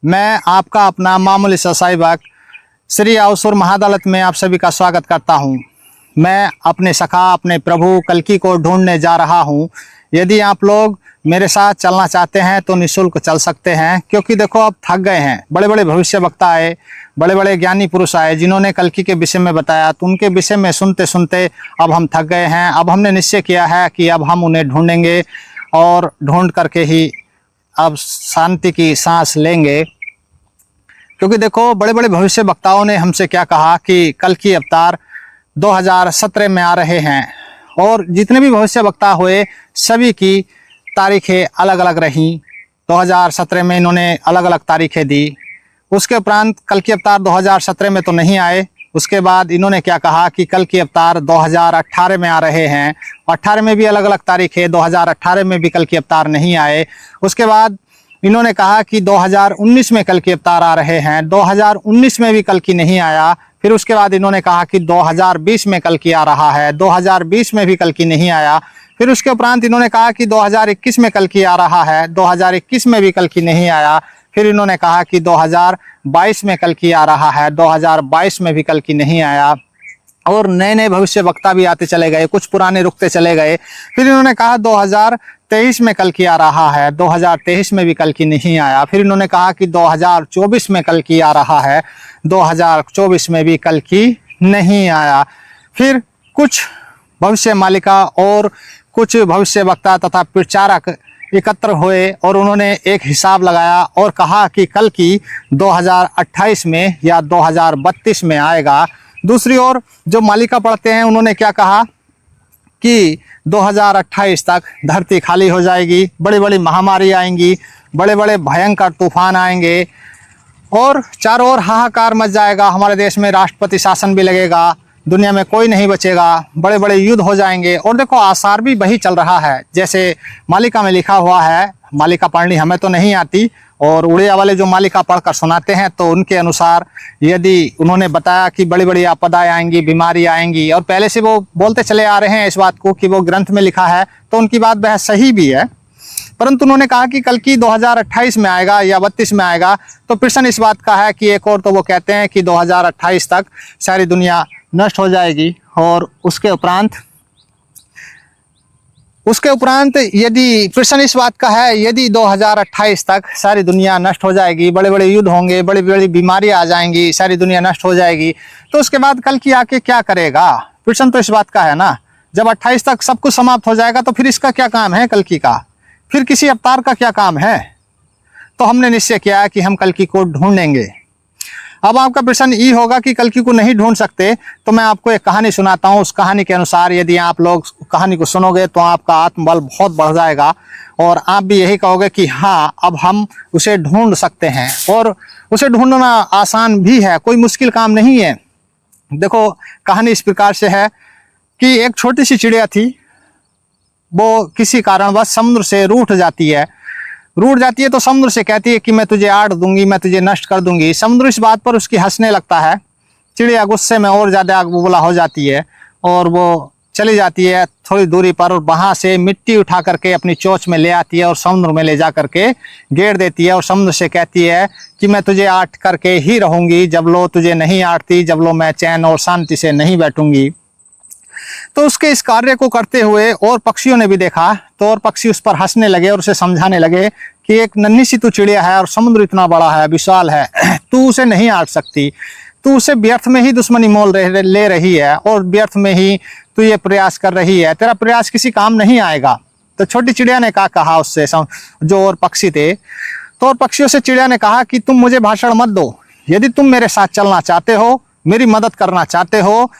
मैं आपका अपना मामूली सा साहिबक श्री अवसर महाअदालत में आप सभी का स्वागत करता हूं। मैं अपने सखा अपने प्रभु कल्कि को ढूंढने जा रहा हूं। यदि आप लोग मेरे साथ चलना चाहते हैं तो निःशुल्क चल सकते हैं, क्योंकि देखो अब थक गए हैं। बड़े बड़े भविष्य वक्ता आए, बड़े बड़े ज्ञानी पुरुष आए जिन्होंने कल्कि के विषय में बताया, तो उनके विषय में सुनते सुनते अब हम थक गए हैं। अब हमने निश्चय किया है कि अब हम उन्हें ढूंढेंगे और ढूंढ करके ही अब शांति की सांस लेंगे। क्योंकि देखो बड़े बड़े भविष्य वक्ताओं ने हमसे क्या कहा कि कल्कि अवतार 2017 में आ रहे हैं, और जितने भी भविष्य वक्ता हुए सभी की तारीखें अलग अलग रहीं। 2017 में इन्होंने अलग अलग तारीखें दी। उसके उपरांत कल्कि अवतार 2017 में तो नहीं आए। उसके बाद इन्होंने क्या कहा कि कल्कि अवतार 2018 में आ रहे हैं। 18 में भी अलग अलग तारीख है, 2018 में भी कल्कि अवतार नहीं आए। उसके बाद इन्होंने कहा कि 2019 में कल्कि अवतार आ रहे हैं, 2019 में भी कल्कि नहीं आया। फिर उसके बाद इन्होंने कहा कि 2020 में कल्कि आ रहा है, 2020 में भी कल्कि नहीं आया। फिर उसके उपरांत इन्होंने कहा कि 2021 में कल्कि आ रहा है, 2021 में भी कल्कि नहीं आया। फिर इन्होंने कहा कि 2022 में कल्कि आ रहा है, 2022 में भी कल्कि नहीं आया। और नए नए भविष्य वक्ता भी आते चले गए, कुछ पुराने रुकते चले गए। फिर इन्होंने कहा 2023 में कल्कि आ रहा है, 2023 में भी कल्कि नहीं आया। फिर इन्होंने कहा कि 2024 में कल्कि आ रहा है, 2024 में भी कल्कि नहीं आया। फिर कुछ भविष्य मालिका और कुछ भविष्य वक्ता तथा प्रचारक एकत्र हुए और उन्होंने एक हिसाब लगाया और कहा कि कल्कि 2028 में या 2032 में आएगा। दूसरी ओर जो मालिका पढ़ते हैं उन्होंने क्या कहा कि 2028 तक धरती खाली हो जाएगी, बड़ी बड़ी महामारी आएंगी, बड़े बड़े भयंकर तूफान आएंगे और चारों ओर हाहाकार मच जाएगा। हमारे देश में राष्ट्रपति शासन भी लगेगा, दुनिया में कोई नहीं बचेगा, बड़े बड़े युद्ध हो जाएंगे। और देखो आसार भी वही चल रहा है जैसे मालिका में लिखा हुआ है। मालिका पढ़नी हमें तो नहीं आती, और उड़िया वाले जो मालिका पढ़कर सुनाते हैं तो उनके अनुसार यदि उन्होंने बताया कि बड़ी बड़ी आपदाएं आएंगी, बीमारी आएंगी, और पहले से वो बोलते चले आ रहे हैं इस बात को कि वो ग्रंथ में लिखा है, तो उनकी बात वह सही भी है। परंतु उन्होंने कहा कि कल्कि 2028 में आएगा या 32 में आएगा। तो प्रश्न इस बात का है कि एक और तो वो कहते हैं कि 2028 तक सारी दुनिया नष्ट हो जाएगी, और उसके उपरांत यदि प्रश्न इस बात का है, यदि 2028 तक सारी दुनिया नष्ट हो जाएगी, बड़े बड़े युद्ध होंगे, बड़ी बड़ी बीमारी आ जाएंगी, सारी दुनिया नष्ट हो जाएगी, तो उसके बाद कल्कि आके क्या करेगा? प्रश्न तो इस बात का है ना। जब 28 तक सब कुछ समाप्त हो जाएगा तो फिर इसका क्या काम है कल्कि का? फिर किसी अवतार का क्या काम है? तो हमने निश्चय किया है कि हम कल्कि को ढूंढेंगे। अब आपका प्रश्न ये होगा कि कल्कि को नहीं ढूंढ सकते, तो मैं आपको एक कहानी सुनाता हूँ। उस कहानी के अनुसार यदि आप लोग कहानी को सुनोगे तो आपका आत्मबल बहुत बढ़ जाएगा, और आप भी यही कहोगे कि हाँ अब हम उसे ढूंढ सकते हैं। और उसे ढूंढना आसान भी है, कोई मुश्किल काम नहीं है। देखो कहानी इस प्रकार से है कि एक छोटी सी चिड़िया थी, वो किसी कारणवश समुद्र से रूठ जाती है तो समुद्र से कहती है कि मैं तुझे आड़ दूंगी, मैं तुझे नष्ट कर दूंगी। समुद्र इस बात पर उसकी हंसने लगता है। चिड़िया गुस्से में और ज़्यादा आग बबूला हो जाती है और वो चली जाती है थोड़ी दूरी पर, और वहाँ से मिट्टी उठा करके अपनी चोंच में ले आती है और समुद्र में ले जा करके गेर देती है, और समुद्र से कहती है कि मैं तुझे आट करके ही रहूँगी, जब लो तुझे नहीं आटती, जब लो मैं चैन और शांति से नहीं बैठूंगी। तो उसके इस कार्य को करते हुए और पक्षियों ने भी देखा, तो और पक्षी उस पर हंसने लगे और उसे समझाने लगे कि एक नन्ही सी तू चिड़िया है और समुद्र इतना बड़ा है, विशाल है, तू उसे नहीं आट सकती, तू उसे व्यर्थ में ही दुश्मनी मोल ले रही है, और व्यर्थ में ही तू ये प्रयास कर रही है, तेरा प्रयास किसी काम नहीं आएगा। तो छोटी चिड़िया ने क्या कहा उससे, जो और पक्षी थे, तो और पक्षियों से चिड़िया ने कहा कि तुम मुझे भाषण मत दो। यदि तुम मेरे साथ चलना चाहते हो, मेरी मदद करना चाहते हो,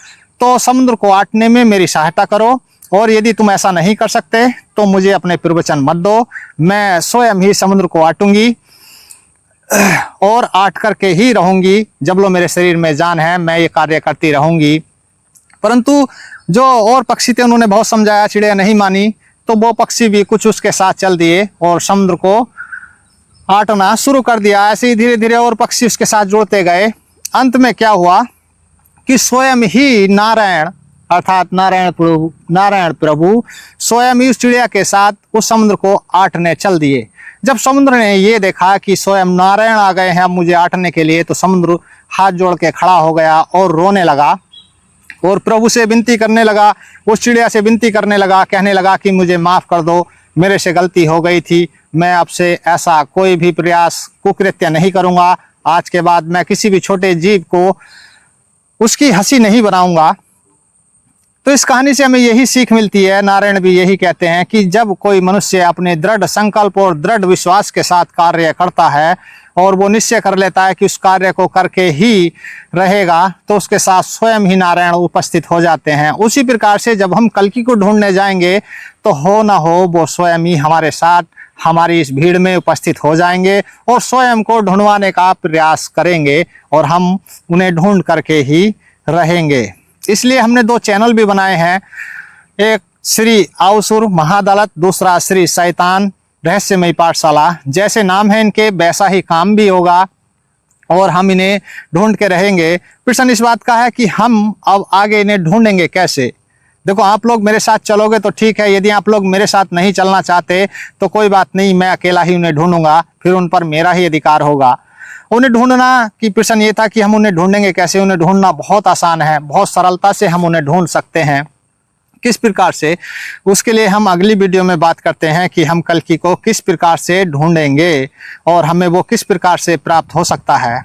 तो समुद्र को आटने में मेरी सहायता करो, और यदि तुम ऐसा नहीं कर सकते तो मुझे अपने प्रवचन मत दो। मैं स्वयं ही समुद्र को आटूंगी और आट करके ही रहूंगी, जब लो मेरे शरीर में जान है, मैं ये कार्य करती रहूंगी। परंतु जो और पक्षी थे उन्होंने बहुत समझाया, चिड़िया नहीं मानी, तो वो पक्षी भी कुछ उसके साथ चल दिए और समुद्र को आटना शुरू कर दिया। ऐसे ही धीरे धीरे और पक्षी उसके साथ जुड़ते गए। अंत में क्या हुआ कि स्वयं ही नारायण अर्थात नारायण प्रभु स्वयं ही उस चिड़िया के साथ उस समुद्र को आटने चल दिए। जब समुद्र ने ये देखा कि स्वयं नारायण आ गए हैं अब मुझे आटने के लिए, तो समुद्र हाथ जोड़ के खड़ा हो गया और रोने लगा और प्रभु से विनती करने लगा, उस चिड़िया से विनती करने लगा, कहने लगा कि मुझे माफ़ कर दो, मेरे से गलती हो गई थी, मैं आपसे ऐसा कोई भी प्रयास कुकृत्य नहीं करूँगा, आज के बाद मैं किसी भी छोटे जीव को उसकी हंसी नहीं बनाऊंगा। तो इस कहानी से हमें यही सीख मिलती है, नारायण भी यही कहते हैं कि जब कोई मनुष्य अपने दृढ़ संकल्प और दृढ़ विश्वास के साथ कार्य करता है और वो निश्चय कर लेता है कि उस कार्य को करके ही रहेगा, तो उसके साथ स्वयं ही नारायण उपस्थित हो जाते हैं। उसी प्रकार से जब हम कल्कि को ढूंढने जाएंगे तो हो ना हो वो स्वयं ही हमारे साथ हमारी इस भीड़ में उपस्थित हो जाएंगे और स्वयं को ढूंढवाने का प्रयास करेंगे और हम उन्हें ढूंढ करके ही रहेंगे। इसलिए हमने 2 चैनल भी बनाए हैं, एक श्री आउसुर महाअदालत, दूसरा श्री शैतान रहस्यमयी पाठशाला। जैसे नाम है इनके वैसा ही काम भी होगा और हम इन्हें ढूंढ के रहेंगे। प्रश्न इस बात का है कि हम अब आगे इन्हें ढूंढेंगे कैसे। देखो, आप लोग मेरे साथ चलोगे तो ठीक है, यदि आप लोग मेरे साथ नहीं चलना चाहते तो कोई बात नहीं, मैं अकेला ही उन्हें ढूंढूंगा, फिर उन पर मेरा ही अधिकार होगा। उन्हें ढूंढना की प्रश्न ये था कि हम उन्हें ढूंढेंगे कैसे। उन्हें ढूंढना बहुत आसान है, बहुत सरलता से हम उन्हें ढूंढ सकते हैं। किस प्रकार से, उसके लिए हम अगली वीडियो में बात करते हैं कि हम कल्कि को किस प्रकार से ढूंढेंगे और हमें वो किस प्रकार से प्राप्त हो सकता है।